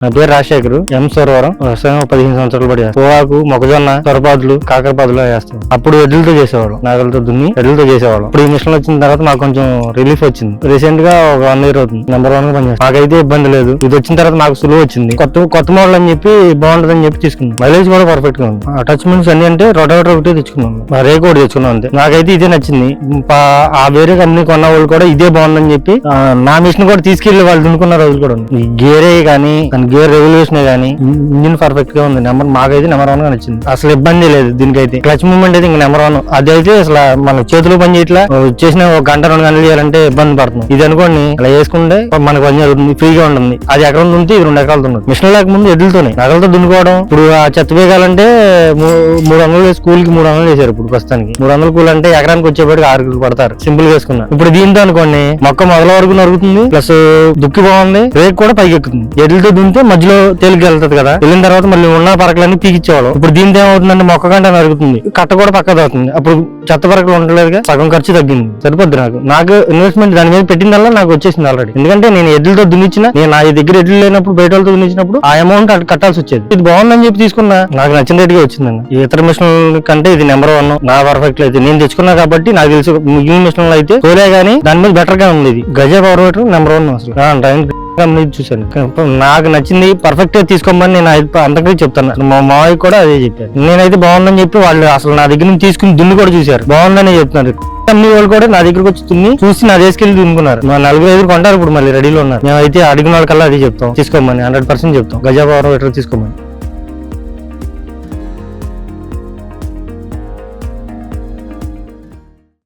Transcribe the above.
నా పేరు రాజశేఖర్, ఎం సోరవరం. వ్యవసాయం 15 సంవత్సరాలు పడి పొగాకు, మొక్కజొన్న, సొరపాదులు, కాకరపాదులు వేస్తాం. అప్పుడు ఎడ్లతో చేసేవాళ్ళం, నాగలతో దున్ని ఎడ్లతో చేసేవాళ్ళం. ఇప్పుడు ఈ మిషన్ వచ్చిన తర్వాత మాకు కొంచెం రిలీఫ్ వచ్చింది. రీసెంట్ గా ఒక 1 year అవుతుంది. నెంబర్ 1 గా పనిచేస్తాం. మాకైతే ఇబ్బంది లేదు. ఇది వచ్చిన తర్వాత మాకు సులువు వచ్చింది. కొత్త మోడల్ అని చెప్పి బాగుంటది అని చెప్పి తీసుకున్నాం. మైలేజ్ కూడా పర్ఫెక్ట్ గా ఉంది. అటాచ్మెంట్స్ అన్ని అంటే రోటావేటర్ ఒకటి తెచ్చుకున్నాం, రేక్ ఒకటి తెచ్చుకున్నాం అంతే. నాకైతే ఇదే నచ్చింది. ఆ వేరే కంపెనీ కొన్న వాళ్ళు కూడా ఇదే బాగుందని చెప్పి నా మిషన్ కూడా తీసుకెళ్లి వాళ్ళు దున్నుకున్న రోజులు కూడా ఉంది. గేరే కానీ గేర్ రెవల్యూషన్ కానీ ఇంజిన్ పర్ఫెక్ట్ గా ఉంది. మాకైతే నెంబర్ 1 గా నచ్చింది. అసలు ఇబ్బంది లేదు దీనికైతే. క్లచ్ మూవ్మెంట్ అయితే ఇంకా నెంబర్ 1. అదైతే అసలు మన చేతులు పని చేయట్లా. చేసిన 1 గంట 2 గంటలు చేయాలంటే ఇబ్బంది పడుతుంది. ఇది అనుకోండి అలా వేసుకుంటే మనకు పని జరుగుతుంది, ఫ్రీగా ఉంటుంది. అది ఎకరం దున్నితే ఇది 2 ఎకరాలు దున్నదు. మిషన్ లేకముందు ఎడ్లతోనే నగలతో దున్నుకోవడం. ఇప్పుడు ఆ చెత్త వేగాలంటే 300 స్కూల్ కి 300 చేశారు. ఇప్పుడు ప్రస్తుతానికి 300 కూల్ అంటే ఎకరానికి వచ్చేప్పటికి 6 పడతారు సింపుల్ గా వేసుకున్నా. ఇప్పుడు దీంతో అనుకోండి మొక్క మొదల వరకు నరుగుతుంది, ప్లస్ దుక్కి బాగుంది, రేక్ కూడా పైకి ఎక్కుతుంది. ఎడ్లతో దున్నితే మధ్యలో తేలిక వెళ్తుంది కదా, వెళ్ళిన తర్వాత మళ్ళీ ఉన్న పరకలన్నీ పీకిచ్చేవాళ్ళం. ఇప్పుడు దీంతో ఏమవుతుందంటే మొక్క గంట నరుగుతుంది, కట్ట కూడా పక్కది అవుతుంది. అప్పుడు చెత్త పరకలు ఉండలేదుగా, సగం ఖర్చు తగ్గింది. సరిపోద్ది. నాకు ఇన్వెస్ట్మెంట్ దాని మీద పెట్టిందల్లా నాకు వచ్చేసింది ఆల్రెడీ. ఎందుకంటే నేను ఎడ్లతో దున్నిచ్చిన, నేను నా దగ్గర ఎడ్లు లేనప్పుడు బయట వాళ్ళతో దున్నిచ్చినప్పుడు ఆ అమౌంట్ కట్టాల్సి వచ్చేది. ఇది బాగుందని చెప్పి తీసుకున్నా, నాకు నచ్చిన రేటుగా వచ్చిందండి. ఈ ఇతర మిషన్ కంటే ఇది నెంబర్ 1 నా పర్ఫెక్ట్ అయితే నేను తెచ్చుకున్నా కాబట్టి నాకు తెలుసు. మిగిలిన మిషన్లు అయితే తోలే గానీ దాని మీద బెటర్ గా ఉంది. ఇది గజ పవర్ నెంబర్ 1 అసలు చూసాను. నాకు నచ్చింది, పర్ఫెక్ట్ గా తీసుకోమని నేను అంతకీ చెప్తాను. మా మావయ్య కూడా అదే చెప్పారు. నేనైతే బాగుందని చెప్పి వాళ్ళు అసలు నా దగ్గర నుంచి తీసుకుని దున్ని కూడా చూశారు, బాగుందని చెప్తున్నారు. కంపెనీ వాళ్ళు కూడా నా దగ్గరకు వచ్చి దున్ని చూసి నా తీసుకెళ్ళి దున్నుకున్నారు. మా 4-5 కొంటారు ఇప్పుడు, మళ్ళీ రెడీలో ఉన్నారు. మేమైతే అడిగిన వాళ్ళకల్లా అదే చెప్తాం, తీసుకోమని 100% చెప్తాం. గజా పవర్ తీసుకోమని.